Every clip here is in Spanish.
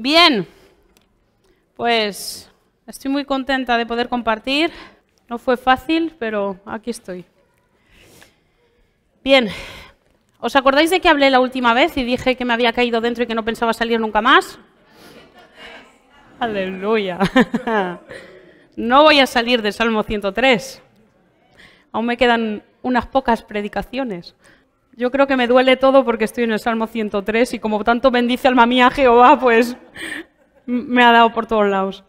Bien, pues estoy muy contenta de poder compartir. No fue fácil, pero aquí estoy. Bien, ¿os acordáis de que hablé la última vez y dije que me había caído dentro y que no pensaba salir nunca más? ¡Aleluya! No voy a salir del Salmo 103. Aún me quedan unas pocas predicaciones. Yo creo que me duele todo porque estoy en el Salmo 103 y como tanto bendice alma mía Jehová, pues me ha dado por todos lados.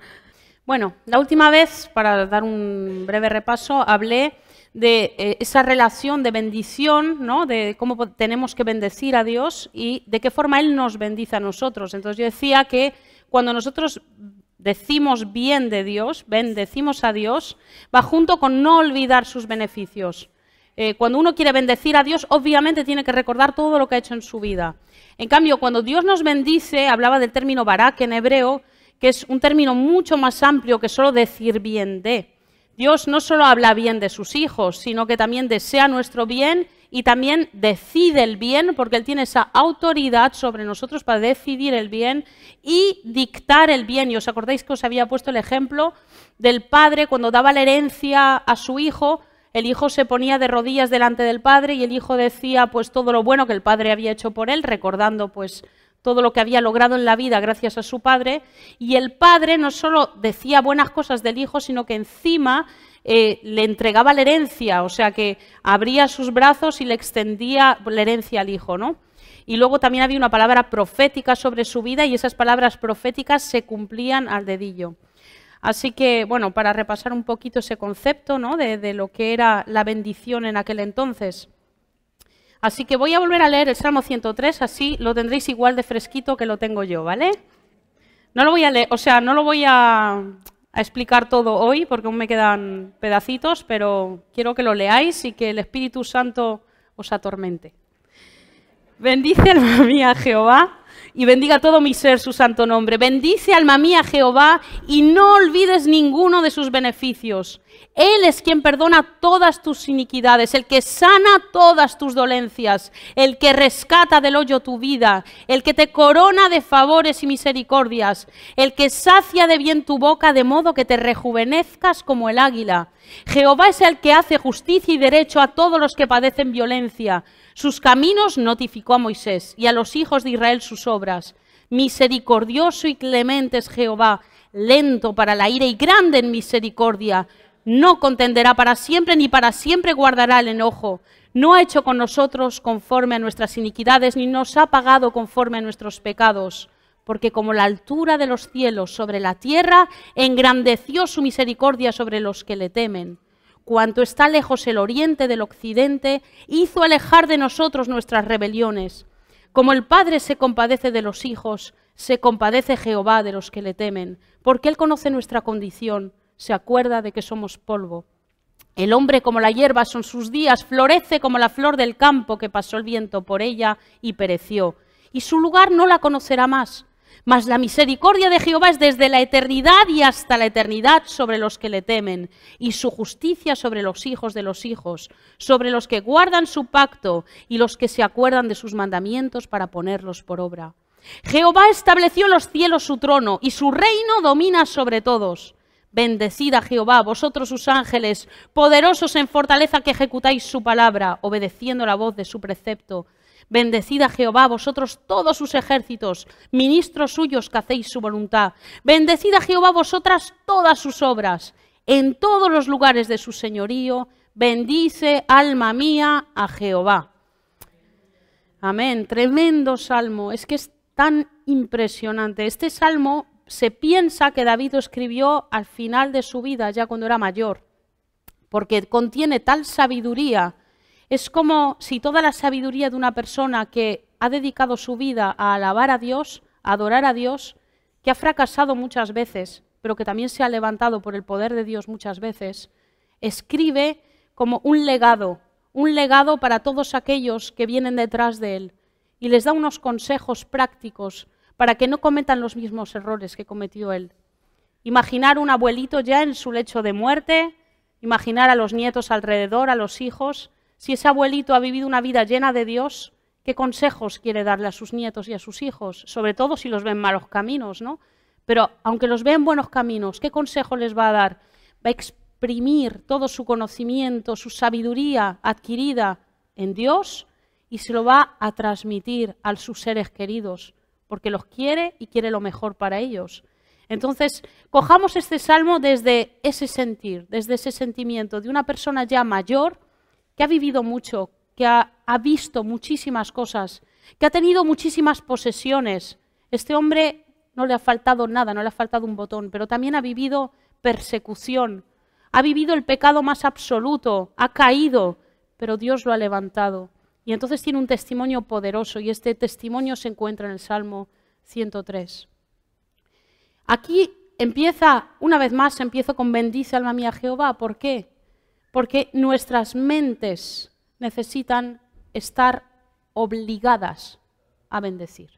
Bueno, la última vez, para dar un breve repaso, hablé de esa relación de bendición, ¿no? De cómo tenemos que bendecir a Dios y de qué forma Él nos bendice a nosotros. Entonces yo decía que cuando nosotros decimos bien de Dios, bendecimos a Dios, va junto con no olvidar sus beneficios. Cuando uno quiere bendecir a Dios, obviamente tiene que recordar todo lo que ha hecho en su vida. En cambio, cuando Dios nos bendice, hablaba del término barak en hebreo, que es un término mucho más amplio que solo decir bien de. Dios no solo habla bien de sus hijos, sino que también desea nuestro bien y también decide el bien, porque Él tiene esa autoridad sobre nosotros para decidir el bien y dictar el bien. Y os acordáis que os había puesto el ejemplo del padre cuando daba la herencia a su hijo. El hijo se ponía de rodillas delante del padre y el hijo decía pues todo lo bueno que el padre había hecho por él, recordando pues todo lo que había logrado en la vida gracias a su padre. Y el padre no solo decía buenas cosas del hijo, sino que encima le entregaba la herencia, o sea que abría sus brazos y le extendía la herencia al hijo, ¿no? Y luego también había una palabra profética sobre su vida y esas palabras proféticas se cumplían al dedillo. Así que, bueno, para repasar un poquito ese concepto, ¿no? de lo que era la bendición en aquel entonces. Así que voy a volver a leer el Salmo 103, así lo tendréis igual de fresquito que lo tengo yo, ¿vale? No lo voy a leer, o sea, no lo voy a explicar todo hoy porque aún me quedan pedacitos, pero quiero que lo leáis y que el Espíritu Santo os atormente. Bendice alma mía Jehová y bendiga todo mi ser su santo nombre. Bendice alma mía Jehová y no olvides ninguno de sus beneficios. Él es quien perdona todas tus iniquidades, el que sana todas tus dolencias, el que rescata del hoyo tu vida, el que te corona de favores y misericordias, el que sacia de bien tu boca de modo que te rejuvenezcas como el águila. Jehová es el que hace justicia y derecho a todos los que padecen violencia. Sus caminos notificó a Moisés y a los hijos de Israel sus obras. Misericordioso y clemente es Jehová, lento para la ira y grande en misericordia. No contenderá para siempre, ni para siempre guardará el enojo. No ha hecho con nosotros conforme a nuestras iniquidades, ni nos ha pagado conforme a nuestros pecados. Porque como la altura de los cielos sobre la tierra, engrandeció su misericordia sobre los que le temen. Cuanto está lejos el oriente del occidente, hizo alejar de nosotros nuestras rebeliones. Como el Padre se compadece de los hijos, se compadece Jehová de los que le temen, porque Él conoce nuestra condición, se acuerda de que somos polvo. El hombre como la hierba son sus días, florece como la flor del campo que pasó el viento por ella y pereció, y su lugar no la conocerá más. Mas la misericordia de Jehová es desde la eternidad y hasta la eternidad sobre los que le temen, y su justicia sobre los hijos de los hijos, sobre los que guardan su pacto y los que se acuerdan de sus mandamientos para ponerlos por obra. Jehová estableció en los cielos su trono, y su reino domina sobre todos. Bendecid a Jehová, vosotros sus ángeles, poderosos en fortaleza que ejecutáis su palabra, obedeciendo la voz de su precepto. Bendecid a Jehová, vosotros todos sus ejércitos, ministros suyos que hacéis su voluntad. Bendecid a Jehová, vosotras todas sus obras. En todos los lugares de su señorío, bendice alma mía a Jehová. Amén, tremendo salmo, es que es tan impresionante. Este salmo se piensa que David lo escribió al final de su vida, ya cuando era mayor, porque contiene tal sabiduría. Es como si toda la sabiduría de una persona que ha dedicado su vida a alabar a Dios, a adorar a Dios, que ha fracasado muchas veces, pero que también se ha levantado por el poder de Dios muchas veces, escribe como un legado para todos aquellos que vienen detrás de él y les da unos consejos prácticos para que no cometan los mismos errores que cometió él. Imaginar un abuelito ya en su lecho de muerte, imaginar a los nietos alrededor, a los hijos. Si ese abuelito ha vivido una vida llena de Dios, ¿Qué consejos quiere darle a sus nietos y a sus hijos? Sobre todo si los ven en malos caminos, ¿no? Pero aunque los ve en buenos caminos, ¿qué consejo les va a dar? Va a exprimir todo su conocimiento, su sabiduría adquirida en Dios y se lo va a transmitir a sus seres queridos, porque los quiere y quiere lo mejor para ellos. Entonces, cojamos este salmo desde ese sentir, desde ese sentimiento de una persona ya mayor que ha vivido mucho, que ha visto muchísimas cosas, que ha tenido muchísimas posesiones. Este hombre no le ha faltado nada, no le ha faltado un botón, pero también ha vivido persecución, ha vivido el pecado más absoluto, ha caído, pero Dios lo ha levantado. Y entonces tiene un testimonio poderoso y este testimonio se encuentra en el Salmo 103. Aquí empieza, una vez más, empiezo con bendice alma mía Jehová. ¿Por qué? Porque nuestras mentes necesitan estar obligadas a bendecir.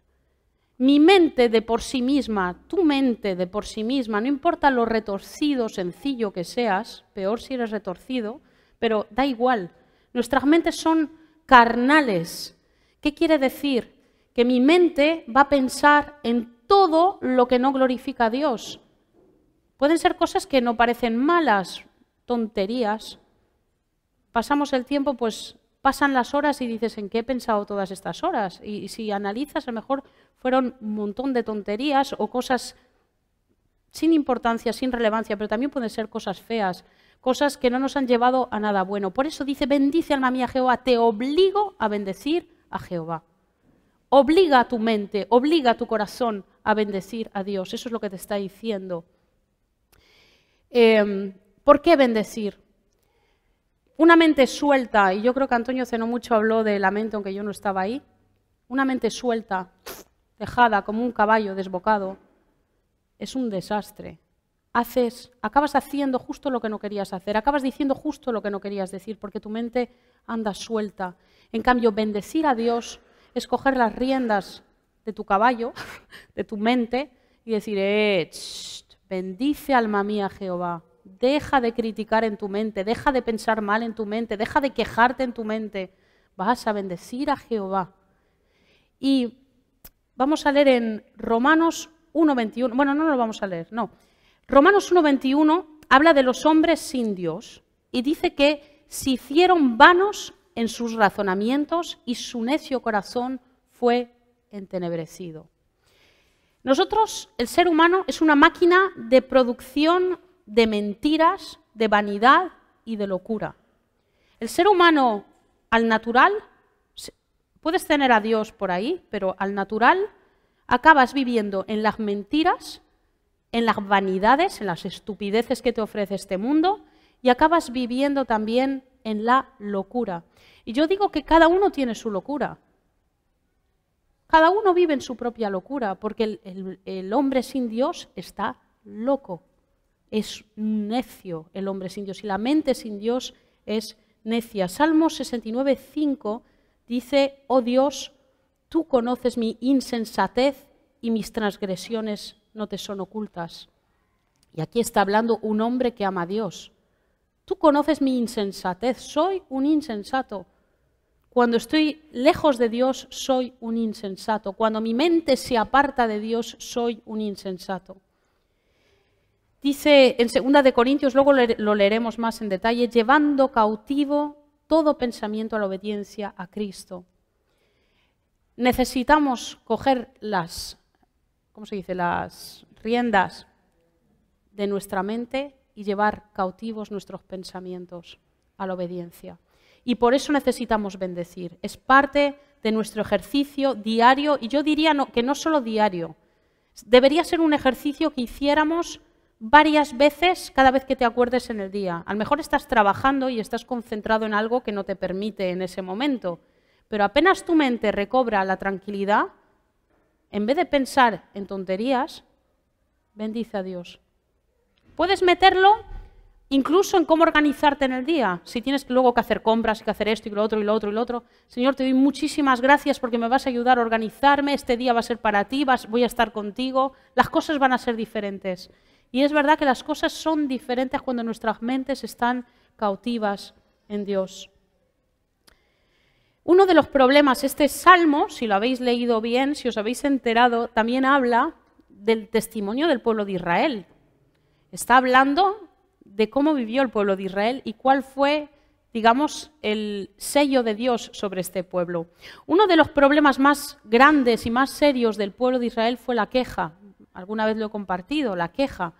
Mi mente de por sí misma, tu mente de por sí misma, no importa lo retorcido, sencillo que seas, peor si eres retorcido, pero da igual. Nuestras mentes son carnales. ¿Qué quiere decir? Que mi mente va a pensar en todo lo que no glorifica a Dios. Pueden ser cosas que no parecen malas, tonterías. Pasamos el tiempo, pues pasan las horas y dices, ¿en qué he pensado todas estas horas? Y si analizas, a lo mejor fueron un montón de tonterías o cosas sin importancia, sin relevancia, pero también pueden ser cosas feas, cosas que no nos han llevado a nada bueno. Por eso dice, bendice alma mía Jehová, te obligo a bendecir a Jehová. Obliga a tu mente, obliga a tu corazón a bendecir a Dios. Eso es lo que te está diciendo. ¿Por qué bendecir? Una mente suelta, y yo creo que Antonio hace no mucho habló de la mente, aunque yo no estaba ahí, una mente suelta, dejada como un caballo desbocado, es un desastre. Acabas haciendo justo lo que no querías hacer, acabas diciendo justo lo que no querías decir, porque tu mente anda suelta. En cambio, bendecir a Dios es coger las riendas de tu caballo, de tu mente, y decir, bendice alma mía Jehová. Deja de criticar en tu mente, deja de pensar mal en tu mente, deja de quejarte en tu mente. Vas a bendecir a Jehová. Y vamos a leer en Romanos 1:21. Bueno, no lo vamos a leer, no. Romanos 1:21 habla de los hombres sin Dios y dice que se hicieron vanos en sus razonamientos y su necio corazón fue entenebrecido. Nosotros, el ser humano, es una máquina de producción de mentiras, de vanidad y de locura. El ser humano, al natural, puedes tener a Dios por ahí, pero al natural acabas viviendo en las mentiras, en las vanidades, en las estupideces que te ofrece este mundo y acabas viviendo también en la locura. Y yo digo que cada uno tiene su locura. Cada uno vive en su propia locura, porque el hombre sin Dios está loco. Es necio el hombre sin Dios y la mente sin Dios es necia. Salmo 69:5 dice, oh Dios, tú conoces mi insensatez y mis transgresiones no te son ocultas. Y aquí está hablando un hombre que ama a Dios. Tú conoces mi insensatez, soy un insensato. Cuando estoy lejos de Dios, soy un insensato. Cuando mi mente se aparta de Dios, soy un insensato. Dice en 2 Corintios, luego lo leeremos más en detalle, llevando cautivo todo pensamiento a la obediencia a Cristo. Necesitamos coger las riendas de nuestra mente y llevar cautivos nuestros pensamientos a la obediencia. Y por eso necesitamos bendecir. Es parte de nuestro ejercicio diario, y yo diría que no solo diario. Debería ser un ejercicio que hiciéramos varias veces cada vez que te acuerdes en el día. A lo mejor estás trabajando y estás concentrado en algo que no te permite en ese momento, pero apenas tu mente recobra la tranquilidad, en vez de pensar en tonterías, bendice a Dios. Puedes meterlo incluso en cómo organizarte en el día. Si tienes luego que hacer compras y que hacer esto y lo otro y lo otro y lo otro. Señor, te doy muchísimas gracias porque me vas a ayudar a organizarme. Este día va a ser para ti, voy a estar contigo. Las cosas van a ser diferentes. Y es verdad que las cosas son diferentes cuando nuestras mentes están cautivas en Dios. Uno de los problemas, este salmo, si lo habéis leído bien, si os habéis enterado, también habla del testimonio del pueblo de Israel. Está hablando de cómo vivió el pueblo de Israel y cuál fue, digamos, el sello de Dios sobre este pueblo. Uno de los problemas más grandes y más serios del pueblo de Israel fue la queja. Alguna vez lo he compartido, la queja.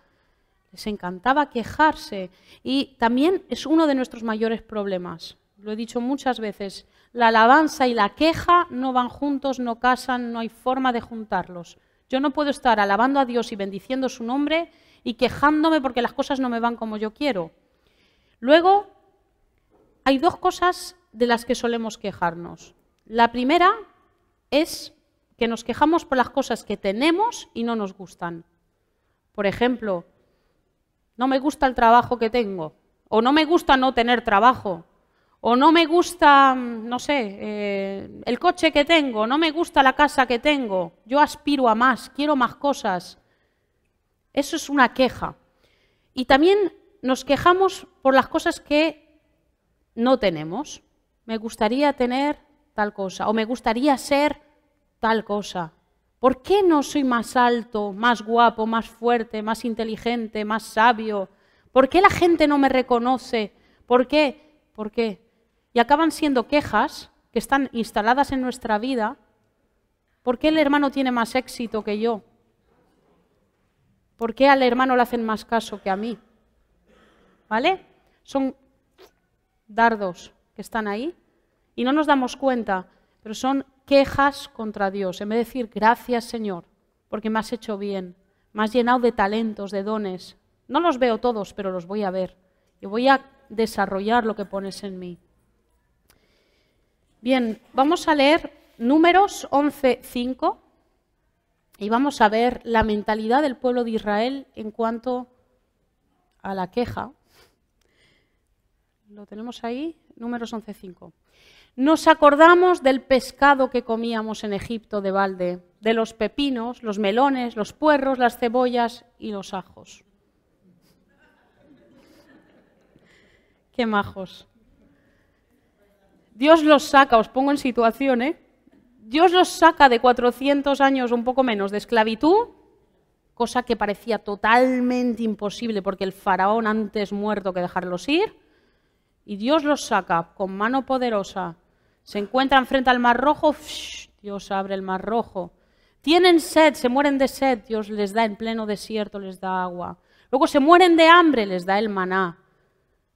Les encantaba quejarse y también es uno de nuestros mayores problemas. Lo he dicho muchas veces, la alabanza y la queja no van juntos, no casan, no hay forma de juntarlos. Yo no puedo estar alabando a Dios y bendiciendo su nombre y quejándome porque las cosas no me van como yo quiero. Luego, hay dos cosas de las que solemos quejarnos. La primera es que nos quejamos por las cosas que tenemos y no nos gustan. Por ejemplo, no me gusta el trabajo que tengo, o no me gusta no tener trabajo, o no me gusta, no sé, el coche que tengo, no me gusta la casa que tengo, yo aspiro a más, quiero más cosas. Eso es una queja. Y también nos quejamos por las cosas que no tenemos. Me gustaría tener tal cosa, o me gustaría ser tal cosa. ¿Por qué no soy más alto, más guapo, más fuerte, más inteligente, más sabio? ¿Por qué la gente no me reconoce? ¿Por qué? ¿Por qué? Y acaban siendo quejas que están instaladas en nuestra vida. ¿Por qué el hermano tiene más éxito que yo? ¿Por qué al hermano le hacen más caso que a mí? ¿Vale? Son dardos que están ahí y no nos damos cuenta, pero son quejas contra Dios. En vez de decir, gracias Señor, porque me has hecho bien, me has llenado de talentos, de dones. No los veo todos, pero los voy a ver. Y voy a desarrollar lo que pones en mí. Bien, vamos a leer Números 11:5 y vamos a ver la mentalidad del pueblo de Israel en cuanto a la queja. Lo tenemos ahí, Números 11:5. Nos acordamos del pescado que comíamos en Egipto de balde, de los pepinos, los melones, los puerros, las cebollas y los ajos. ¡Qué majos! Dios los saca, os pongo en situación, Dios los saca de 400 años, un poco menos, de esclavitud, cosa que parecía totalmente imposible porque el faraón antes muerto que dejarlos ir, y Dios los saca con mano poderosa. Se encuentran frente al Mar Rojo, Dios abre el Mar Rojo. Tienen sed, se mueren de sed, Dios les da en pleno desierto, les da agua. Luego se mueren de hambre, les da el maná.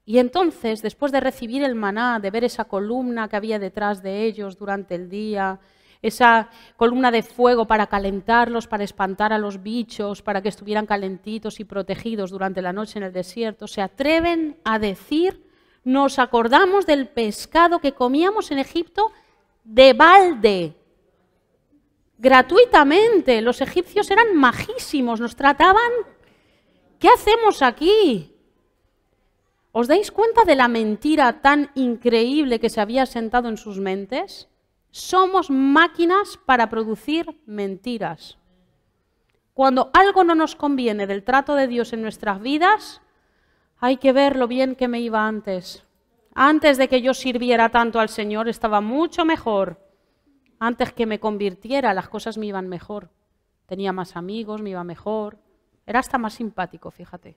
Y entonces, después de recibir el maná, de ver esa columna que había detrás de ellos durante el día, esa columna de fuego para calentarlos, para espantar a los bichos, para que estuvieran calentitos y protegidos durante la noche en el desierto, se atreven a decir, nos acordamos del pescado que comíamos en Egipto de balde, gratuitamente. Los egipcios eran majísimos, nos trataban. ¿Qué hacemos aquí? ¿Os dais cuenta de la mentira tan increíble que se había sentado en sus mentes? Somos máquinas para producir mentiras. Cuando algo no nos conviene del trato de Dios en nuestras vidas, hay que ver lo bien que me iba antes. Antes de que yo sirviera tanto al Señor, estaba mucho mejor. Antes que me convirtiera, las cosas me iban mejor. Tenía más amigos, me iba mejor. Era hasta más simpático, fíjate.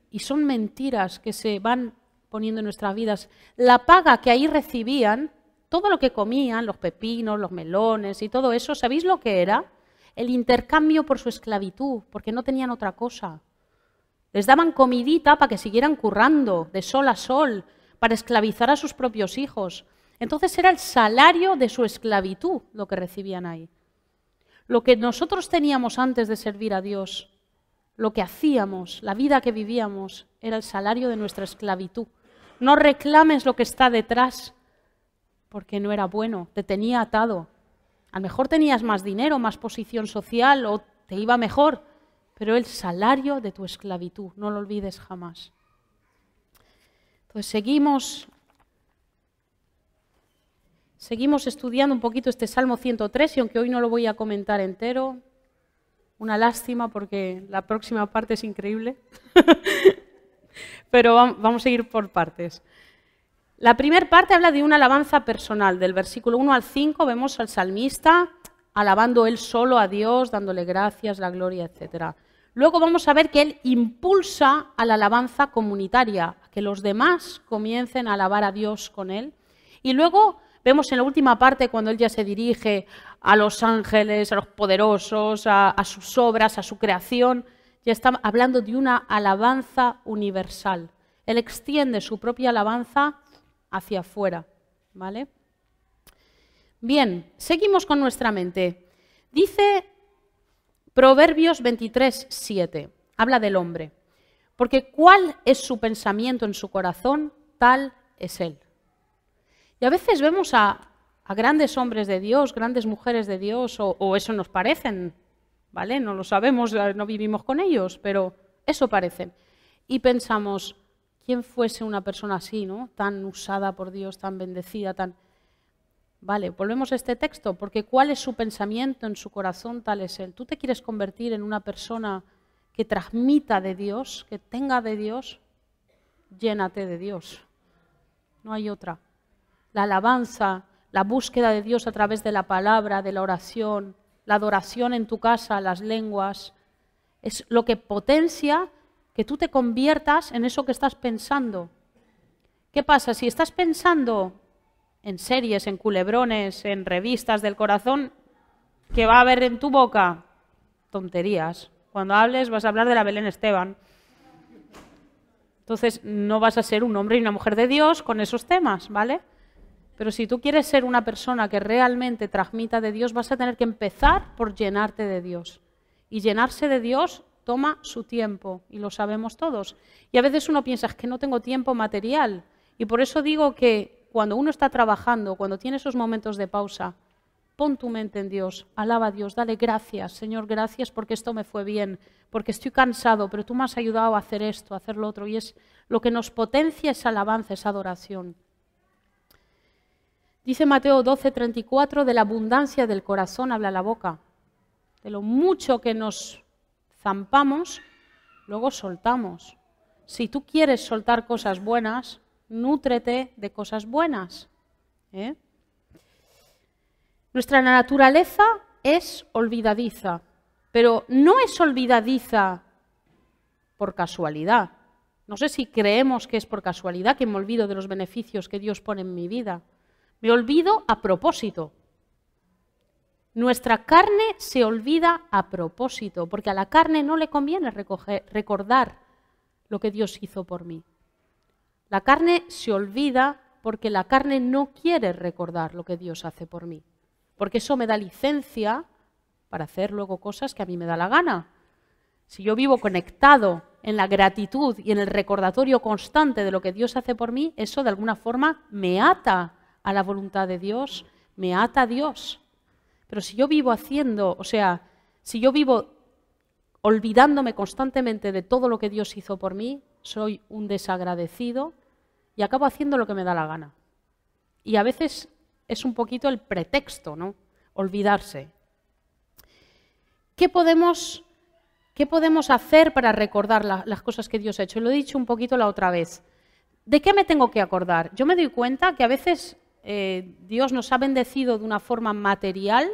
Y son mentiras que se van poniendo en nuestras vidas. La paga que ahí recibían, todo lo que comían, los pepinos, los melones y todo eso, ¿sabéis lo que era? El intercambio por su esclavitud, porque no tenían otra cosa. Les daban comidita para que siguieran currando de sol a sol, para esclavizar a sus propios hijos. Entonces era el salario de su esclavitud lo que recibían ahí. Lo que nosotros teníamos antes de servir a Dios, lo que hacíamos, la vida que vivíamos, era el salario de nuestra esclavitud. No reclames lo que está detrás, porque no era bueno, te tenía atado. A lo mejor tenías más dinero, más posición social o te iba mejor, pero el salario de tu esclavitud, no lo olvides jamás. Entonces seguimos estudiando un poquito este Salmo 103 y aunque hoy no lo voy a comentar entero, una lástima porque la próxima parte es increíble, pero vamos a ir por partes. La primera parte habla de una alabanza personal. Del versículo 1 al 5 vemos al salmista alabando él solo a Dios, dándole gracias, la gloria, etc. Luego vamos a ver que él impulsa a la alabanza comunitaria, que los demás comiencen a alabar a Dios con él. Y luego vemos en la última parte, cuando él ya se dirige a los ángeles, a los poderosos, a sus obras, a su creación, ya está hablando de una alabanza universal. Él extiende su propia alabanza hacia afuera, ¿vale? Bien, seguimos con nuestra mente. Dice Proverbios 23:7, habla del hombre, porque ¿cuál es su pensamiento en su corazón? Tal es él. Y a veces vemos a grandes hombres de Dios, grandes mujeres de Dios, o eso nos parecen, ¿vale? No lo sabemos, no vivimos con ellos, pero eso parecen. Y pensamos, ¿quién fuese una persona así, ¿no? Tan usada por Dios, tan bendecida, tan... Vale, volvemos a este texto, porque ¿cuál es su pensamiento en su corazón? Tal es él. ¿Tú te quieres convertir en una persona que transmita de Dios, que tenga de Dios? Llénate de Dios. No hay otra. La alabanza, la búsqueda de Dios a través de la palabra, de la oración, la adoración en tu casa, las lenguas, es lo que potencia que tú te conviertas en eso que estás pensando. ¿Qué pasa? Si estás pensando en series, en culebrones, en revistas del corazón, ¿qué va a haber en tu boca? Tonterías. Cuando hables vas a hablar de la Belén Esteban. Entonces no vas a ser un hombre y una mujer de Dios con esos temas, ¿vale? Pero si tú quieres ser una persona que realmente transmita de Dios, vas a tener que empezar por llenarte de Dios. Y llenarse de Dios toma su tiempo, y lo sabemos todos. Y a veces uno piensa, es que no tengo tiempo material. Y por eso digo que cuando uno está trabajando, cuando tiene esos momentos de pausa, pon tu mente en Dios, alaba a Dios, dale gracias, Señor, gracias porque esto me fue bien, porque estoy cansado, pero tú me has ayudado a hacer esto, a hacer lo otro. Y es lo que nos potencia esa alabanza, esa adoración. Dice Mateo 12:34, de la abundancia del corazón habla la boca. De lo mucho que nos zampamos, luego soltamos. Si tú quieres soltar cosas buenas, nútrete de cosas buenas. Nuestra naturaleza es olvidadiza, pero no es olvidadiza por casualidad. No sé si creemos que es por casualidad que me olvido de los beneficios que Dios pone en mi vida. Me olvido a propósito. Nuestra carne se olvida a propósito, porque a la carne no le conviene recordar lo que Dios hizo por mí. La carne se olvida porque la carne no quiere recordar lo que Dios hace por mí, porque eso me da licencia para hacer luego cosas que a mí me da la gana. Si yo vivo conectado en la gratitud y en el recordatorio constante de lo que Dios hace por mí, eso de alguna forma me ata a la voluntad de Dios, me ata a Dios. Pero si yo vivo si yo vivo olvidándome constantemente de todo lo que Dios hizo por mí, soy un desagradecido y acabo haciendo lo que me da la gana. Y a veces es un poquito el pretexto, ¿no? Olvidarse. ¿Qué podemos hacer para recordar las cosas que Dios ha hecho? Lo he dicho un poquito la otra vez. ¿De qué me tengo que acordar? Yo me doy cuenta que a veces Dios nos ha bendecido de una forma material,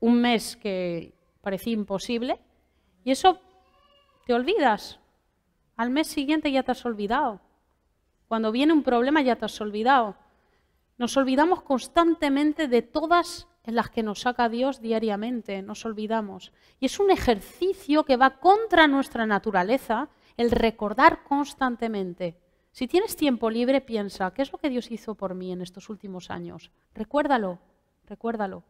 un mes que parecía imposible, y eso te olvidas. Al mes siguiente ya te has olvidado. Cuando viene un problema ya te has olvidado. Nos olvidamos constantemente de todas en las que nos saca Dios diariamente, nos olvidamos. Y es un ejercicio que va contra nuestra naturaleza, el recordar constantemente. Si tienes tiempo libre, piensa, ¿qué es lo que Dios hizo por mí en estos últimos años? Recuérdalo, recuérdalo.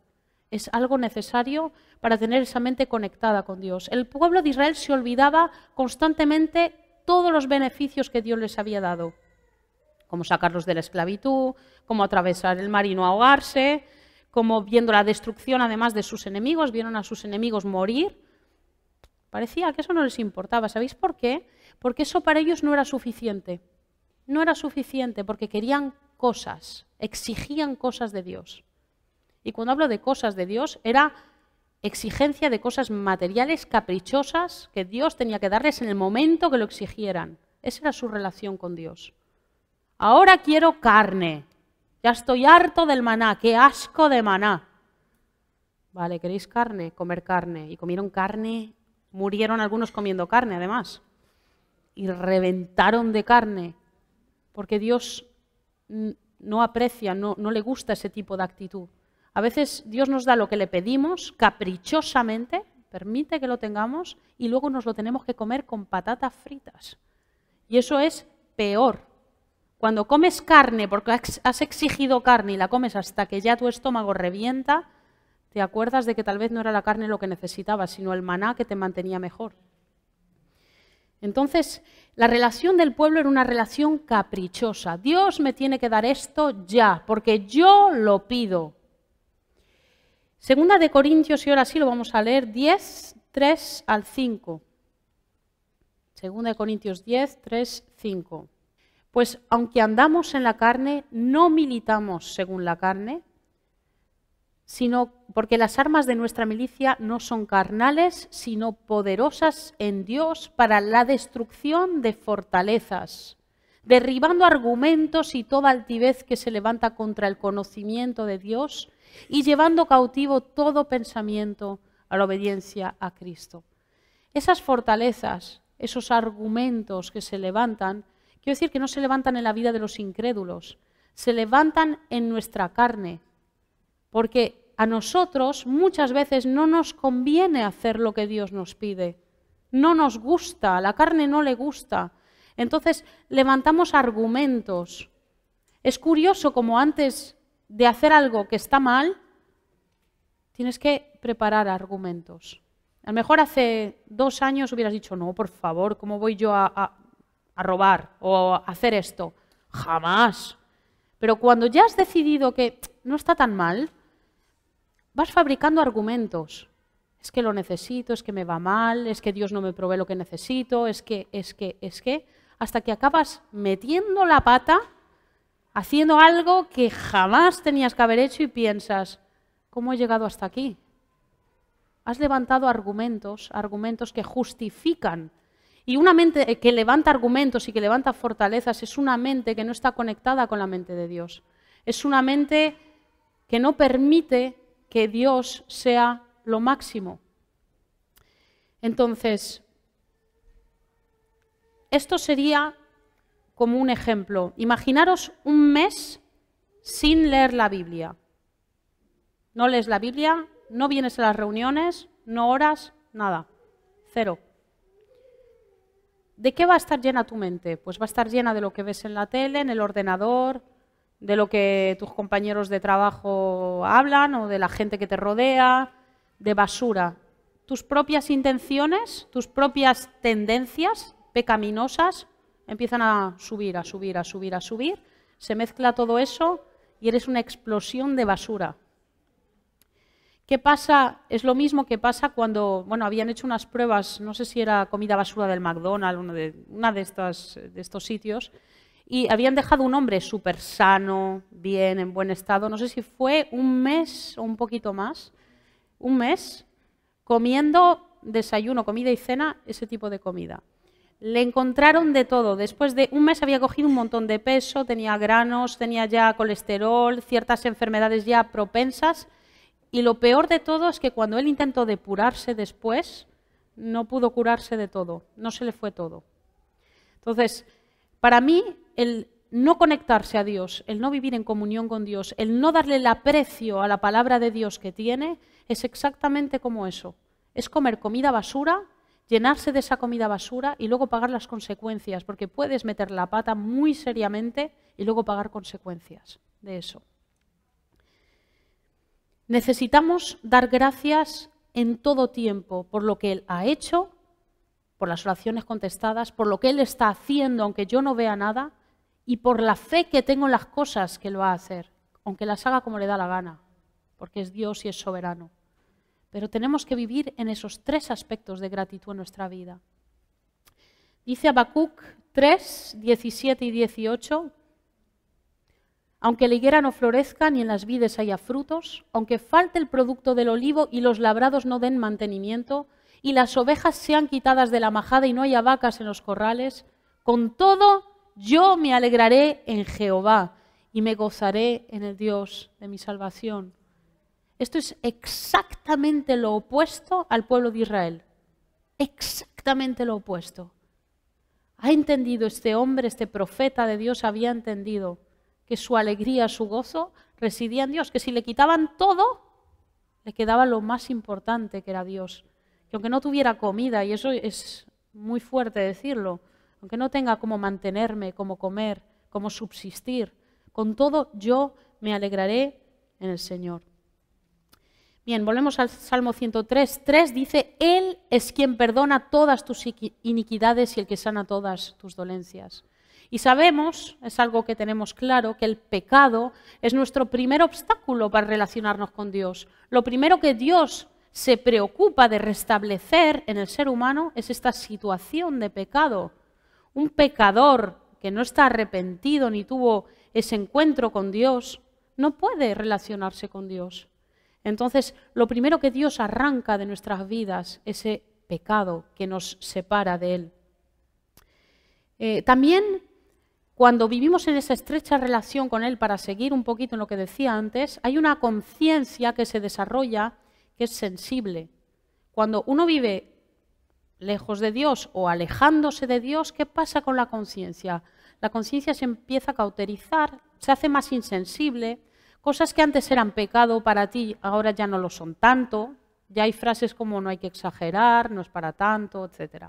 Es algo necesario para tener esa mente conectada con Dios. El pueblo de Israel se olvidaba constantemente todos los beneficios que Dios les había dado. Como sacarlos de la esclavitud, como atravesar el mar y no ahogarse, como viendo la destrucción además de sus enemigos, vieron a sus enemigos morir. Parecía que eso no les importaba. ¿Sabéis por qué? Porque eso para ellos no era suficiente. No era suficiente porque querían cosas, exigían cosas de Dios. Y cuando hablo de cosas de Dios, era exigencia de cosas materiales, caprichosas, que Dios tenía que darles en el momento que lo exigieran. Esa era su relación con Dios. Ahora quiero carne. Ya estoy harto del maná. ¡Qué asco de maná! Vale, ¿queréis carne? Comer carne. Y comieron carne, murieron algunos comiendo carne además. Y reventaron de carne. Porque Dios no aprecia, no le gusta ese tipo de actitud. A veces Dios nos da lo que le pedimos caprichosamente, permite que lo tengamos y luego nos lo tenemos que comer con patatas fritas. Y eso es peor. Cuando comes carne porque has exigido carne y la comes hasta que ya tu estómago revienta, te acuerdas de que tal vez no era la carne lo que necesitabas, sino el maná que te mantenía mejor. Entonces, la relación del pueblo era una relación caprichosa. Dios me tiene que dar esto ya, porque yo lo pido. Segunda de Corintios, y ahora sí lo vamos a leer, 10, 3 al 5. Segunda de Corintios 10, 3, 5. Pues aunque andamos en la carne, no militamos según la carne, sino porque las armas de nuestra milicia no son carnales, sino poderosas en Dios para la destrucción de fortalezas, derribando argumentos y toda altivez que se levanta contra el conocimiento de Dios y llevando cautivo todo pensamiento a la obediencia a Cristo. Esas fortalezas, esos argumentos que se levantan, quiero decir que no se levantan en la vida de los incrédulos, se levantan en nuestra carne, porque a nosotros muchas veces no nos conviene hacer lo que Dios nos pide. No nos gusta, a la carne no le gusta. Entonces levantamos argumentos. Es curioso como antes de hacer algo que está mal, tienes que preparar argumentos. A lo mejor hace 2 años hubieras dicho, no, por favor, ¿cómo voy yo a robar o a hacer esto? Jamás. Pero cuando ya has decidido que no está tan mal, vas fabricando argumentos. Es que lo necesito, es que me va mal, es que Dios no me provee lo que necesito, es que, hasta que acabas metiendo la pata, haciendo algo que jamás tenías que haber hecho y piensas, ¿cómo he llegado hasta aquí? Has levantado argumentos que justifican. Y una mente que levanta argumentos y que levanta fortalezas es una mente que no está conectada con la mente de Dios. Es una mente que no permite que Dios sea lo máximo. Entonces, esto sería como un ejemplo. Imaginaros un mes sin leer la Biblia. No lees la Biblia, no vienes a las reuniones, no oras, nada. 0. ¿De qué va a estar llena tu mente? Pues va a estar llena de lo que ves en la tele, en el ordenador, de lo que tus compañeros de trabajo hablan o de la gente que te rodea, de basura. Tus propias intenciones, tus propias tendencias pecaminosas empiezan a subir, a subir, a subir, a subir. Se mezcla todo eso y eres una explosión de basura. ¿Qué pasa? Es lo mismo que pasa cuando, habían hecho unas pruebas, no sé si era comida basura del McDonald's, una de estos sitios, y habían dejado un hombre súper sano, bien, en buen estado, no sé si fue un mes o un poquito más, un mes, comiendo desayuno, comida y cena, ese tipo de comida. Le encontraron de todo. Después de un mes había cogido un montón de peso, tenía granos, tenía ya colesterol, ciertas enfermedades ya propensas. Y lo peor de todo es que cuando él intentó depurarse después, no pudo curarse de todo, no se le fue todo. Entonces, para mí, el no conectarse a Dios, el no vivir en comunión con Dios, el no darle el aprecio a la palabra de Dios que tiene, es exactamente como eso. Es comer comida basura, llenarse de esa comida basura y luego pagar las consecuencias, porque puedes meter la pata muy seriamente y luego pagar consecuencias de eso. Necesitamos dar gracias en todo tiempo por lo que Él ha hecho, por las oraciones contestadas, por lo que Él está haciendo aunque yo no vea nada y por la fe que tengo en las cosas que Él va a hacer, aunque las haga como le da la gana, porque es Dios y es soberano. Pero tenemos que vivir en esos 3 aspectos de gratitud en nuestra vida. Dice Habacuc 3, 17 y 18... Aunque la higuera no florezca ni en las vides haya frutos, aunque falte el producto del olivo y los labrados no den mantenimiento, y las ovejas sean quitadas de la majada y no haya vacas en los corrales, con todo Yo me alegraré en Jehová y me gozaré en el Dios de mi salvación. Esto es exactamente lo opuesto al pueblo de Israel. Exactamente lo opuesto. Ha entendido este hombre, este profeta de Dios, había entendido que su alegría, su gozo residía en Dios, que si le quitaban todo, le quedaba lo más importante, que era Dios. Que aunque no tuviera comida, y eso es muy fuerte decirlo, aunque no tenga cómo mantenerme, cómo comer, cómo subsistir, con todo yo me alegraré en el Señor. Bien, volvemos al Salmo 103. 3 dice, Él es quien perdona todas tus iniquidades y el que sana todas tus dolencias. Y sabemos, es algo que tenemos claro, que el pecado es nuestro primer obstáculo para relacionarnos con Dios. Lo primero que Dios se preocupa de restablecer en el ser humano es esta situación de pecado. Un pecador que no está arrepentido ni tuvo ese encuentro con Dios no puede relacionarse con Dios. Entonces, lo primero que Dios arranca de nuestras vidas es ese pecado que nos separa de Él. También, cuando vivimos en esa estrecha relación con Él, para seguir un poquito en lo que decía antes, hay una conciencia que se desarrolla que es sensible. Cuando uno vive lejos de Dios o alejándose de Dios, ¿qué pasa con la conciencia? La conciencia se empieza a cauterizar, se hace más insensible. Cosas que antes eran pecado para ti, ahora ya no lo son tanto. Ya hay frases como no hay que exagerar, no es para tanto, etc.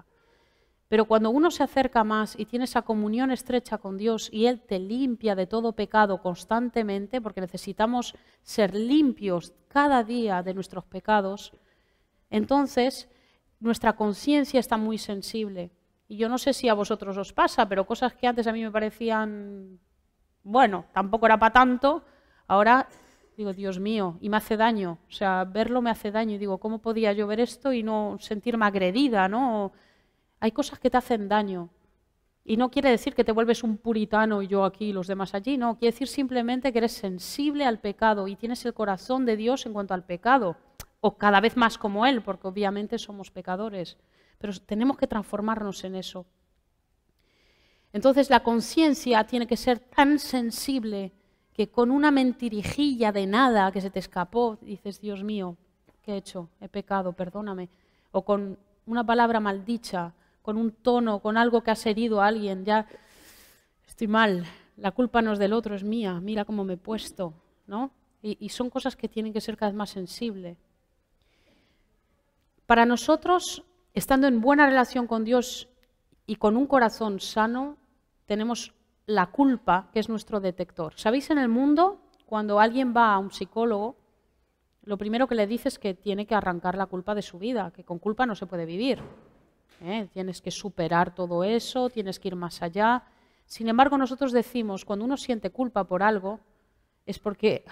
Pero cuando uno se acerca más y tiene esa comunión estrecha con Dios y Él te limpia de todo pecado constantemente, porque necesitamos ser limpios cada día de nuestros pecados, entonces nuestra conciencia está muy sensible. Y yo no sé si a vosotros os pasa, pero cosas que antes a mí me parecían, bueno, tampoco era para tanto, ahora digo, Dios mío, y me hace daño. O sea, verlo me hace daño. Y digo, ¿cómo podía yo ver esto y no sentirme agredida, ¿no? Hay cosas que te hacen daño. Y no quiere decir que te vuelves un puritano y yo aquí y los demás allí. No, quiere decir simplemente que eres sensible al pecado y tienes el corazón de Dios en cuanto al pecado. O cada vez más como Él, porque obviamente somos pecadores. Pero tenemos que transformarnos en eso. Entonces la conciencia tiene que ser tan sensible que con una mentirijilla de nada que se te escapó, dices, Dios mío, ¿qué he hecho? He pecado, perdóname. O con una palabra maldicha, con un tono, con algo que has herido a alguien, ya estoy mal, la culpa no es del otro, es mía, mira cómo me he puesto, ¿no? Y son cosas que tienen que ser cada vez más sensibles. Para nosotros, estando en buena relación con Dios y con un corazón sano, tenemos la culpa, que es nuestro detector. ¿Sabéis? En el mundo, cuando alguien va a un psicólogo, lo primero que le dice es que tiene que arrancar la culpa de su vida, que con culpa no se puede vivir. Tienes que superar todo eso, tienes que ir más allá. Sin embargo, nosotros decimos, cuando uno siente culpa por algo, es porque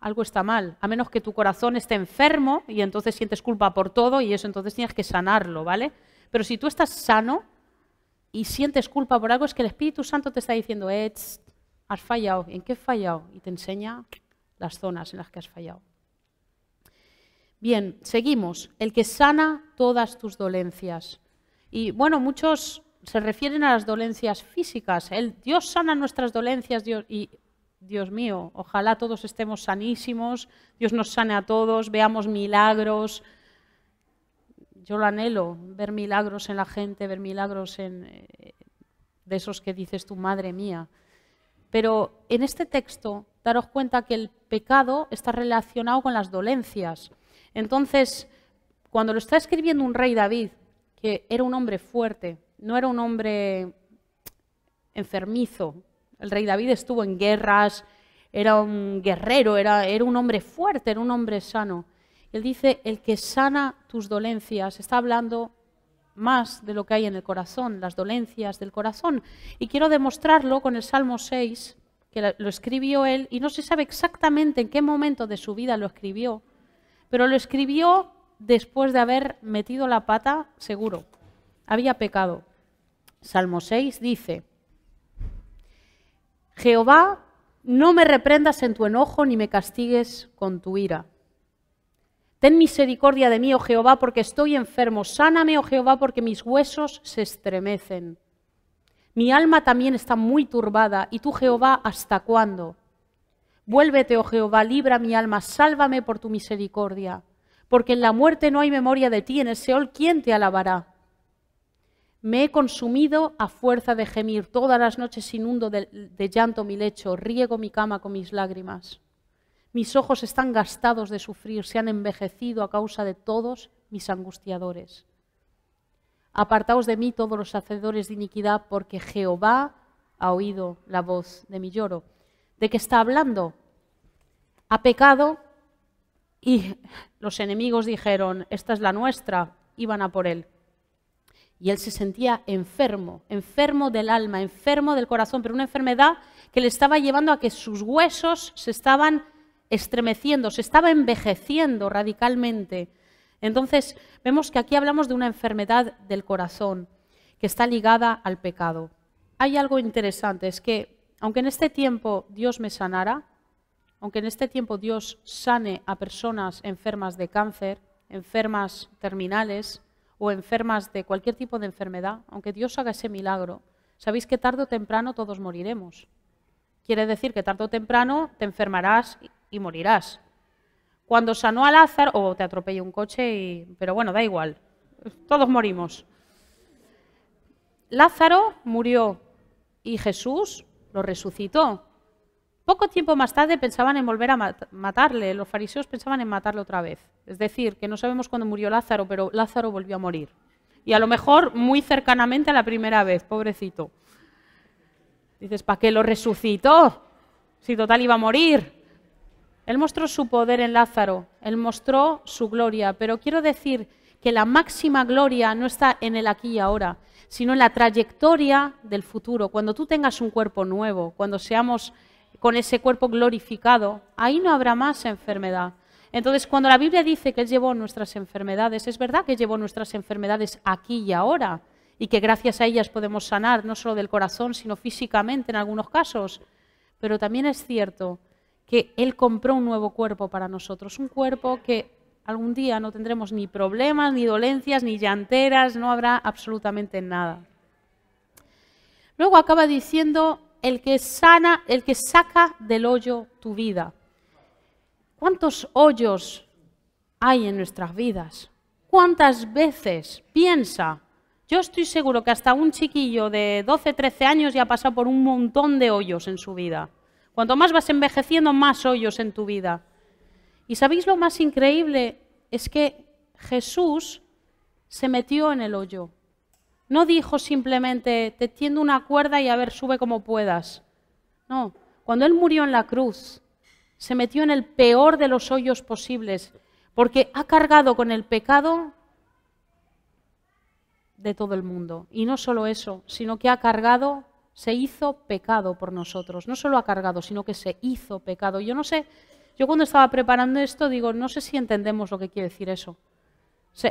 algo está mal, a menos que tu corazón esté enfermo y entonces sientes culpa por todo y eso entonces tienes que sanarlo, ¿vale? Pero si tú estás sano y sientes culpa por algo, es que el Espíritu Santo te está diciendo, has fallado. ¿En qué he fallado? Y te enseña las zonas en las que has fallado. Bien, seguimos. El que sana todas tus dolencias. Y bueno, muchos se refieren a las dolencias físicas. Dios sana nuestras dolencias, Dios mío, ojalá todos estemos sanísimos, Dios nos sane a todos, veamos milagros. Yo lo anhelo, ver milagros en la gente, ver milagros de esos que dices tú, madre mía. Pero en este texto, daros cuenta que el pecado está relacionado con las dolencias. Entonces, cuando lo está escribiendo un rey David, que era un hombre fuerte, no era un hombre enfermizo. El rey David estuvo en guerras, era un guerrero, era un hombre fuerte, era un hombre sano. Él dice, el que sana tus dolencias, está hablando más de lo que hay en el corazón, las dolencias del corazón. Y quiero demostrarlo con el Salmo 6, que lo escribió él, y no se sabe exactamente en qué momento de su vida lo escribió, pero lo escribió después de haber metido la pata, seguro. Había pecado. Salmo 6 dice, Jehová, no me reprendas en tu enojo ni me castigues con tu ira. Ten misericordia de mí, oh Jehová, porque estoy enfermo. Sáname, oh Jehová, porque mis huesos se estremecen. Mi alma también está muy turbada. ¿Y tú, Jehová, hasta cuándo? Vuélvete, oh Jehová, libra mi alma, sálvame por tu misericordia. Porque en la muerte no hay memoria de ti, en el Seol, ¿quién te alabará? Me he consumido a fuerza de gemir, todas las noches inundo de llanto mi lecho, riego mi cama con mis lágrimas. Mis ojos están gastados de sufrir, se han envejecido a causa de todos mis angustiadores. Apartaos de mí todos los hacedores de iniquidad, porque Jehová ha oído la voz de mi lloro. ¿De qué está hablando? Ha pecado y los enemigos dijeron, esta es la nuestra, iban a por él. Y él se sentía enfermo, enfermo del alma, enfermo del corazón, pero una enfermedad que le estaba llevando a que sus huesos se estaban estremeciendo, se estaba envejeciendo radicalmente. Entonces, vemos que aquí hablamos de una enfermedad del corazón que está ligada al pecado. Hay algo interesante, es que aunque en este tiempo Dios me sanara, aunque en este tiempo Dios sane a personas enfermas de cáncer, enfermas terminales o enfermas de cualquier tipo de enfermedad, aunque Dios haga ese milagro, sabéis que tarde o temprano todos moriremos. Quiere decir que tarde o temprano te enfermarás y morirás. Cuando sanó a Lázaro, o te atropella un coche, pero bueno, da igual, todos morimos. Lázaro murió y Jesús lo resucitó. Poco tiempo más tarde pensaban en volver a matarle, los fariseos pensaban en matarle otra vez. Es decir, que no sabemos cuándo murió Lázaro, pero Lázaro volvió a morir. Y a lo mejor muy cercanamente a la primera vez, pobrecito. Dices, ¿para qué lo resucitó? Si total iba a morir. Él mostró su poder en Lázaro, él mostró su gloria, pero quiero decir que la máxima gloria no está en el aquí y ahora, sino en la trayectoria del futuro. Cuando tú tengas un cuerpo nuevo, cuando seamos con ese cuerpo glorificado, ahí no habrá más enfermedad. Entonces, cuando la Biblia dice que Él llevó nuestras enfermedades, es verdad que llevó nuestras enfermedades aquí y ahora, y que gracias a ellas podemos sanar, no solo del corazón, sino físicamente en algunos casos. Pero también es cierto que Él compró un nuevo cuerpo para nosotros, un cuerpo que algún día no tendremos ni problemas, ni dolencias, ni llanteras, no habrá absolutamente nada. Luego acaba diciendo, el que sana, el que saca del hoyo tu vida. ¿Cuántos hoyos hay en nuestras vidas? ¿Cuántas veces? Piensa. Yo estoy seguro que hasta un chiquillo de 12, 13 años ya ha pasado por un montón de hoyos en su vida. Cuanto más vas envejeciendo, más hoyos en tu vida. ¿Y sabéis lo más increíble? Es que Jesús se metió en el hoyo. No dijo simplemente, te tiendo una cuerda y a ver, sube como puedas. No, cuando Él murió en la cruz, se metió en el peor de los hoyos posibles, porque ha cargado con el pecado de todo el mundo. Y no solo eso, sino que ha cargado, se hizo pecado por nosotros. No solo ha cargado, sino que se hizo pecado. Yo no sé, yo cuando estaba preparando esto digo, no sé si entendemos lo que quiere decir eso.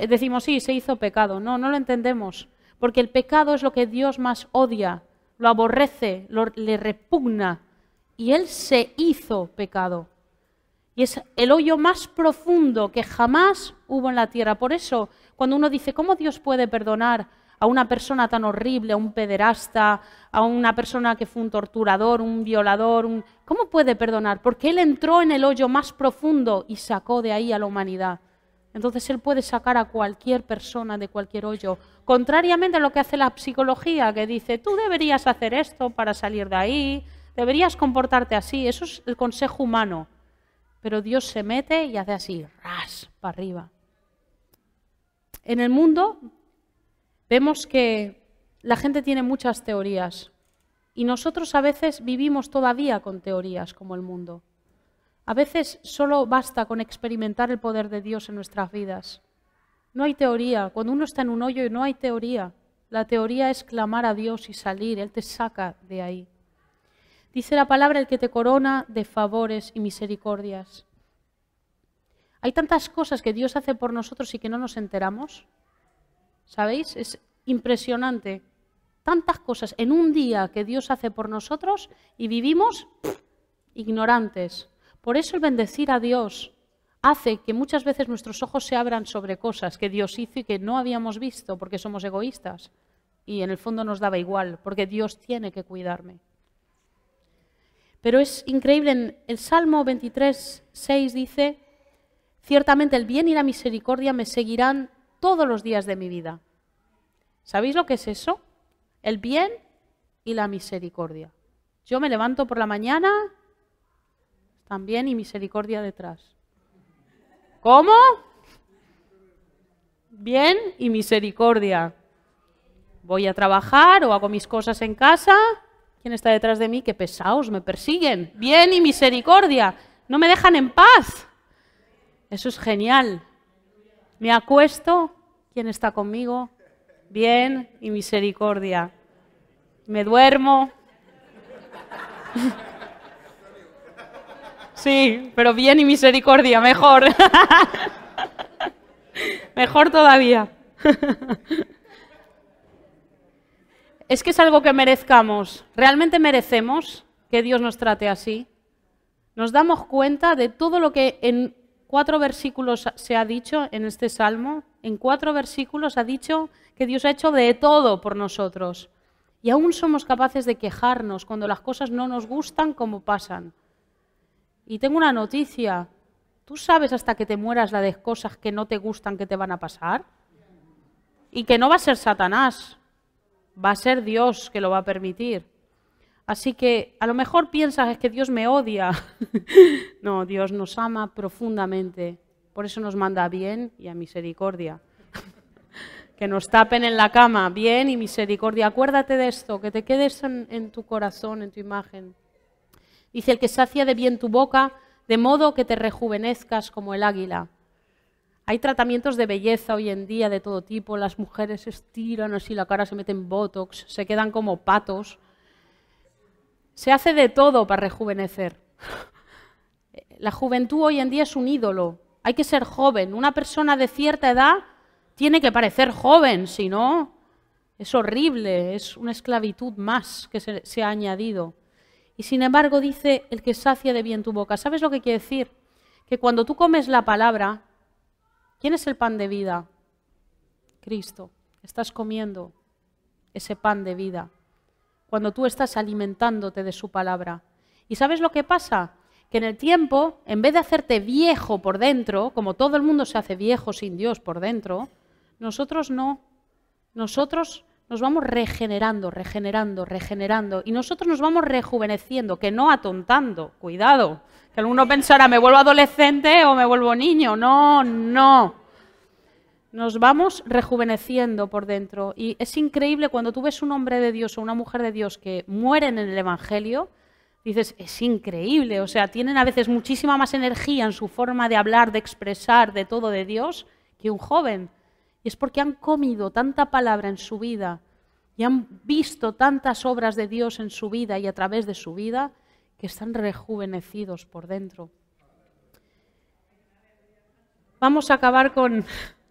Decimos, sí, se hizo pecado. No, no lo entendemos. Porque el pecado es lo que Dios más odia, lo aborrece, le repugna. Y Él se hizo pecado. Y es el hoyo más profundo que jamás hubo en la tierra. Por eso, cuando uno dice, ¿cómo Dios puede perdonar a una persona tan horrible, a un pederasta, a una persona que fue un torturador, un violador? ¿Cómo puede perdonar? Porque Él entró en el hoyo más profundo y sacó de ahí a la humanidad. Entonces Él puede sacar a cualquier persona de cualquier hoyo. Contrariamente a lo que hace la psicología, que dice, tú deberías hacer esto para salir de ahí, deberías comportarte así. Eso es el consejo humano. Pero Dios se mete y hace así, ras, para arriba. En el mundo vemos que la gente tiene muchas teorías y nosotros a veces vivimos todavía con teorías como el mundo. A veces solo basta con experimentar el poder de Dios en nuestras vidas. No hay teoría. Cuando uno está en un hoyo no hay teoría. La teoría es clamar a Dios y salir. Él te saca de ahí. Dice la palabra, el que te corona de favores y misericordias. Hay tantas cosas que Dios hace por nosotros y que no nos enteramos. ¿Sabéis? Es impresionante. Tantas cosas en un día que Dios hace por nosotros y vivimos ignorantes. Por eso el bendecir a Dios hace que muchas veces nuestros ojos se abran sobre cosas que Dios hizo y que no habíamos visto porque somos egoístas. y en el fondo nos daba igual, porque Dios tiene que cuidarme. Pero es increíble, en el Salmo 23, 6 dice, ciertamente el bien y la misericordia me seguirán todos los días de mi vida. ¿Sabéis lo que es eso? El bien y la misericordia. Yo me levanto por la mañana, también y misericordia detrás. ¿Cómo? Bien y misericordia. Voy a trabajar o hago mis cosas en casa. ¿Quién está detrás de mí? ¡Qué pesados! Me persiguen. Bien y misericordia. No me dejan en paz. Eso es genial. Me acuesto. ¿Quién está conmigo? Bien y misericordia. Me duermo. Sí, pero bien y misericordia, mejor. Mejor todavía. Es que es algo que merezcamos. ¿Realmente merecemos que Dios nos trate así? Nos damos cuenta de todo lo que en 4 versículos se ha dicho en este Salmo. En 4 versículos ha dicho que Dios ha hecho de todo por nosotros. Y aún somos capaces de quejarnos cuando las cosas no nos gustan como pasan. Y tengo una noticia. ¿Tú sabes hasta que te mueras la de cosas que no te gustan que te van a pasar? Y que no va a ser Satanás, va a ser Dios que lo va a permitir. Así que a lo mejor piensas es que Dios me odia. No, Dios nos ama profundamente. Por eso nos manda a bien y a misericordia. Que nos tapen en la cama, bien y misericordia. Acuérdate de esto, que te quedes en tu corazón, en tu imagen. Dice, el que sacia de bien tu boca, de modo que te rejuvenezcas como el águila. Hay tratamientos de belleza hoy en día de todo tipo. Las mujeres se estiran así la cara, se meten botox, se quedan como patos. Se hace de todo para rejuvenecer. La juventud hoy en día es un ídolo. Hay que ser joven. Una persona de cierta edad tiene que parecer joven, si no, es horrible, es una esclavitud más que se ha añadido. Y sin embargo dice, el que sacia de bien tu boca. ¿Sabes lo que quiere decir? Que cuando tú comes la palabra, ¿quién es el pan de vida? Cristo. Estás comiendo ese pan de vida. Cuando tú estás alimentándote de su palabra. ¿Y sabes lo que pasa? Que en el tiempo, en vez de hacerte viejo por dentro, como todo el mundo se hace viejo sin Dios por dentro, nosotros no. Nosotros nos vamos regenerando, regenerando, regenerando. Y nosotros nos vamos rejuveneciendo, que no atontando. Cuidado, que alguno pensará, ¿me vuelvo adolescente o me vuelvo niño? No, no. Nos vamos rejuveneciendo por dentro. Y es increíble cuando tú ves un hombre de Dios o una mujer de Dios que mueren en el Evangelio, dices, es increíble. O sea, tienen a veces muchísima más energía en su forma de hablar, de expresar, de todo de Dios, que un joven. Y es porque han comido tanta palabra en su vida y han visto tantas obras de Dios en su vida y a través de su vida que están rejuvenecidos por dentro. Vamos a acabar con,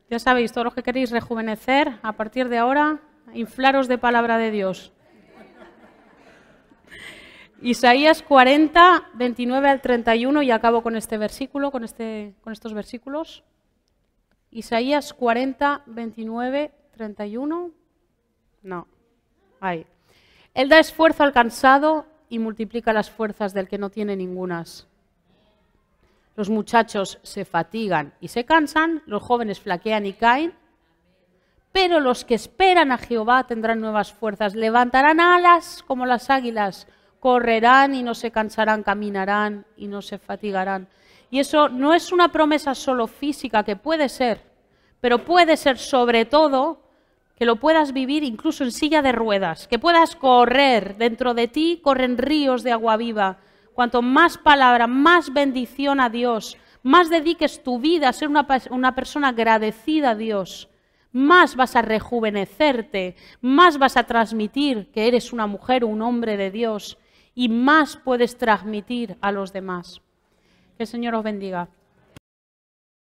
ya sabéis, todos los que queréis rejuvenecer, a partir de ahora, inflaros de palabra de Dios. Isaías 40, 29 al 31, y acabo con este versículo, con estos versículos. Isaías 40, 29, 31. No. Ahí. Él da esfuerzo al cansado y multiplica las fuerzas del que no tiene ningunas. Los muchachos se fatigan y se cansan, los jóvenes flaquean y caen, pero los que esperan a Jehová tendrán nuevas fuerzas, levantarán alas como las águilas, correrán y no se cansarán, caminarán y no se fatigarán. Y eso no es una promesa solo física, que puede ser, pero puede ser sobre todo que lo puedas vivir incluso en silla de ruedas, que puedas correr, dentro de ti corren ríos de agua viva. Cuanto más palabra, más bendición a Dios, más dediques tu vida a ser una persona agradecida a Dios, más vas a rejuvenecerte, más vas a transmitir que eres una mujer o un hombre de Dios y más puedes transmitir a los demás. Que el Señor os bendiga.